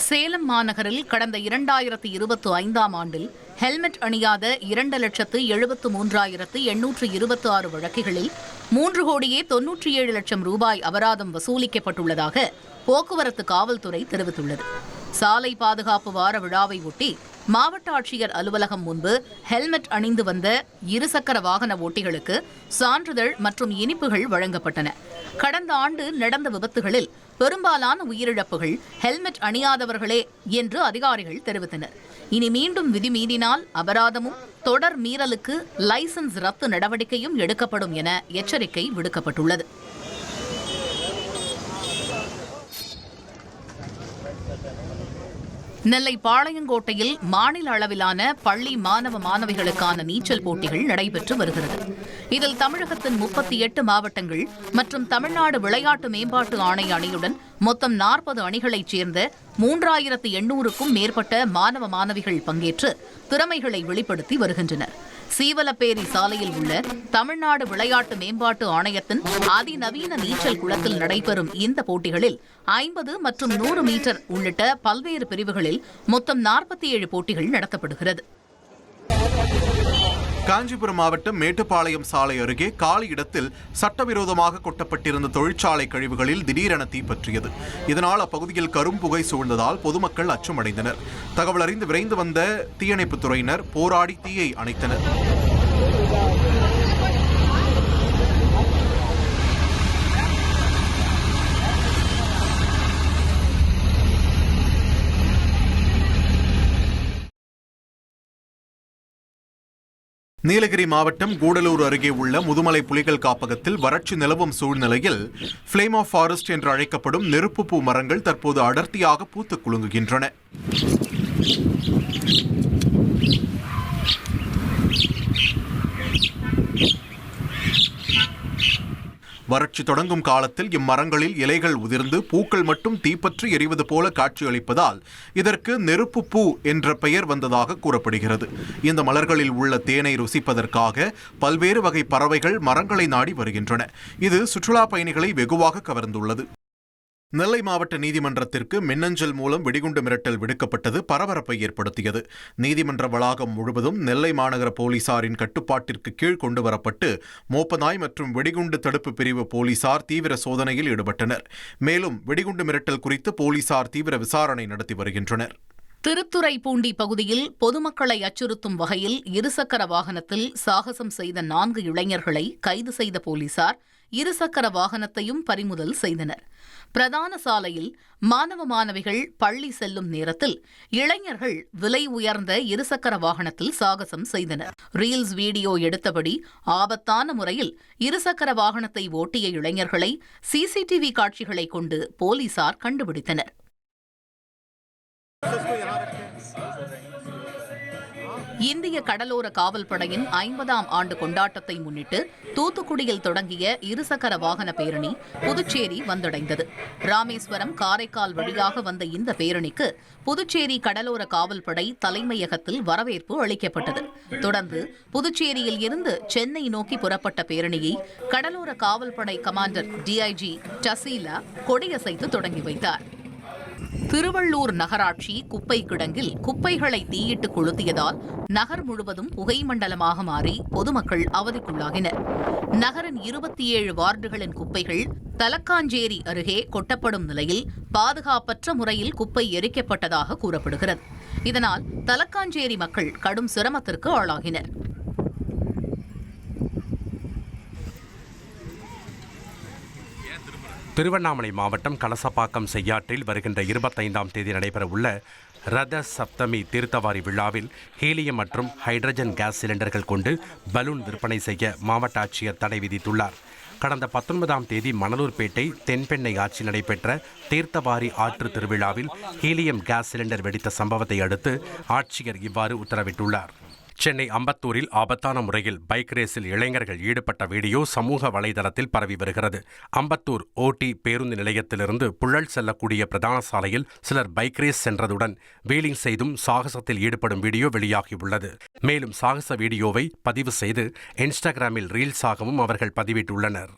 சேலம் மாநகரில் கடந்த 2025ஆம் ஆண்டில் ஹெல்மெட் அணியாத 2,73,826 வழக்குகளில் 3,97,00,000 ரூபாய் அபராதம் வசூலிக்கப்பட்டுள்ளதாக போக்குவரத்து காவல்துறை தெரிவித்துள்ளது. சாலை பாதுகாப்பு வார விழாவை ஒட்டி மாவட்ட ஆட்சியர் அலுவலகம் முன்பு ஹெல்மெட் அணிந்து வந்த இருசக்கர வாகன ஓட்டிகளுக்கு சான்றிதழ் மற்றும் இனிப்புகள் வழங்கப்பட்டன. கடந்த ஆண்டு நடந்த விபத்துகளில் பெரும்பாலான உயிரிழப்புகள் ஹெல்மெட் அணியாதவர்களே என்று அதிகாரிகள் தெரிவித்தனர். இனி மீண்டும் விதி மீறினால் அபராதமும் தொடர் மீறலுக்கு லைசன்ஸ் ரத்து நடவடிக்கையும் எடுக்கப்படும் என எச்சரிக்கை விடுக்கப்பட்டுள்ளது. நெல்லை பாளையங்கோட்டையில் மாநில அளவிலான பள்ளி மாணவ மாணவிகளுக்கான நீச்சல் போட்டிகள் நடைபெற்று வருகிறது. இதில் தமிழகத்தின் 38 மாவட்டங்கள் மற்றும் தமிழ்நாடு விளையாட்டு மேம்பாட்டு ஆணைய அணியுடன் மொத்தம் 40 அணிகளைச் சேர்ந்த 3,800க்கும் மேற்பட்ட மாணவ மாணவிகள் பங்கேற்று திறமைகளை வெளிப்படுத்தி வருகின்றனர். சீவலப்பேரி சாலையில் உள்ள தமிழ்நாடு விளையாட்டு மேம்பாட்டு ஆணையத்தின் அதிநவீன நீச்சல் குளத்தில் நடைபெறும் இந்த போட்டிகளில் 50 மற்றும் 100 மீட்டர் உள்ளிட்ட பல்வேறு பிரிவுகளில் மொத்தம் 47 போட்டிகள் நடத்தப்படுகிறது. காஞ்சிபுரம் மாவட்டம் மேட்டுப்பாளையம் சாலை அருகே காலி இடத்தில் சட்டவிரோதமாக கொட்டப்பட்டிருந்த தொழிற்சாலை கழிவுகளில் திடீரென தீப்பற்றியது. இதனால் அப்பகுதியில் கரும்புகை சூழ்ந்ததால் பொதுமக்கள் அச்சமடைந்தனர். தகவல் அறிந்து விரைந்து வந்த தீயணைப்புத் துறையினர் போராடி தீயை அணைத்தனர். நீலகிரி மாவட்டம் கூடலூர் அருகே உள்ள முதுமலை புலிகள் காப்பகத்தில் வறட்சி நிலவும் சூழ்நிலையில் ஃப்ளேம் ஆஃப் ஃபாரஸ்ட் என்று அழைக்கப்படும் நெருப்புப்பூ மரங்கள் தற்போது அடர்த்தியாக பூத்துக் குலுங்குகின்றன. வறட்சி தொடங்கும் காலத்தில் இம்மரங்களில் இலைகள் உதிர்ந்து பூக்கள் மட்டும் தீப்பற்றி எரிவது போல காட்சியளிப்பதால் இதற்கு நெருப்பு பூ என்ற பெயர் வந்ததாக கூறப்படுகிறது. இந்த மலர்களில் உள்ள தேனை ருசிப்பதற்காக பல்வேறு வகை பறவைகள் மரங்களை நாடி வருகின்றன. இது சுற்றுலா பயணிகளை வெகுவாக கவர்ந்துள்ளது. நெல்லை மாவட்ட நீதிமன்றத்திற்கு மின்னஞ்சல் மூலம் வெடிகுண்டு மிரட்டல் விடுக்கப்பட்டது பரபரப்பை ஏற்படுத்தியது. நீதிமன்ற வளாகம் முழுவதும் நெல்லை மாநகர போலீசாரின் கட்டுப்பாட்டிற்கு கீழ் கொண்டு வரப்பட்டு மோப்பநாய் மற்றும் வெடிகுண்டு தடுப்பு பிரிவு போலீசார் தீவிர சோதனையில் ஈடுபட்டனர். மேலும் வெடிகுண்டு மிரட்டல் குறித்து போலீசார் தீவிர விசாரணை நடத்தி வருகின்றனர். திருத்துறைப்பூண்டி பகுதியில் பொதுமக்களை அச்சுறுத்தும் வகையில் இருசக்கர வாகனத்தில் சாகசம் செய்த 4 இளைஞர்களை கைது செய்த போலீசார் இருசக்கர வாகனத்தையும் பறிமுதல் செய்தனர். பிரதான சாலையில் மாணவ மாணவிகள் பள்ளி செல்லும் நேரத்தில் இளைஞர்கள் விலை உயர்ந்த இருசக்கர வாகனத்தில் சாகசம் செய்தனர். ரீல்ஸ் வீடியோ எடுத்தபடி ஆபத்தான முறையில் இருசக்கர வாகனத்தை ஓட்டிய இளைஞர்களை சிசிடிவி காட்சிகளை கொண்டு போலீசார் கண்டுபிடித்தனர். இந்திய கடலோர காவல்படையின் 50ஆம் ஆண்டு கொண்டாட்டத்தை முன்னிட்டு தூத்துக்குடியில் தொடங்கிய இருசக்கர வாகன பேரணி புதுச்சேரி வந்தடைந்தது. ராமேஸ்வரம், காரைக்கால் வழியாக வந்த இந்த பேரணிக்கு புதுச்சேரி கடலோர காவல்படை தலைமையகத்தில் வரவேற்பு அளிக்கப்பட்டது. தொடர்ந்து புதுச்சேரியில் இருந்து சென்னை நோக்கி புறப்பட்ட பேரணியை கடலோர காவல்படை கமாண்டர் டிஐஜி டசீலா கொடியசைத்து தொடங்கி வைத்தார். திருவள்ளூர் நகராட்சி குப்பை கிடங்கில் குப்பைகளை தீயிட்டு கொளுத்தியதால் நகர் முழுவதும் புகை மண்டலமாக மாறி பொதுமக்கள் அவதிக்குள்ளாகினர். நகரின் 27 வார்டுகளின் குப்பைகள் தலக்காஞ்சேரி அருகே கொட்டப்படும் நிலையில் பாதுகாப்பற்ற முறையில் குப்பை எரிக்கப்பட்டதாக கூறப்படுகிறது. இதனால் தலக்காஞ்சேரி மக்கள் கடும் சிரமத்திற்கு ஆளாகினர். திருவண்ணாமலை மாவட்டம் கலசப்பாக்கம் செய்யாற்றில் வருகின்ற 25ஆம் தேதி நடைபெறவுள்ள ரத சப்தமி தீர்த்தவாரி விழாவில் ஹீலியம் மற்றும் ஹைட்ரஜன் கேஸ் சிலிண்டர்கள் கொண்டு பலூன் விற்பனை செய்ய மாவட்ட ஆட்சியர் தடை விதித்துள்ளார். கடந்த 19ஆம் தேதி மணலூர்பேட்டை தென்பெண்ணை ஆட்சியில் நடைபெற்ற தீர்த்தவாரி ஆற்று திருவிழாவில் ஹீலியம் கேஸ் சிலிண்டர் வெடித்த சம்பவத்தை அடுத்து ஆட்சியர் இவ்வாறு உத்தரவிட்டுள்ளார். சென்னை அம்பத்தூரில் ஆபத்தான முறையில் பைக் ரேஸில் இளைஞர்கள் ஈடுபட்ட வீடியோ சமூக வலைதளத்தில் பரவி வருகிறது. அம்பத்தூர் ஓடி பேருந்து நிலையத்திலிருந்து புழல் செல்லக்கூடிய பிரதான சாலையில் சிலர் பைக் ரேஸ் சென்றதுடன் வீலிங் செய்தும் சாகசத்தில் ஈடுபடும் வீடியோ வெளியாகியுள்ளது. மேலும் சாகச வீடியோவை பதிவு செய்து இன்ஸ்டாகிராமில் ரீல்ஸாகவும் அவர்கள் பதிவிட்டுள்ளனர்.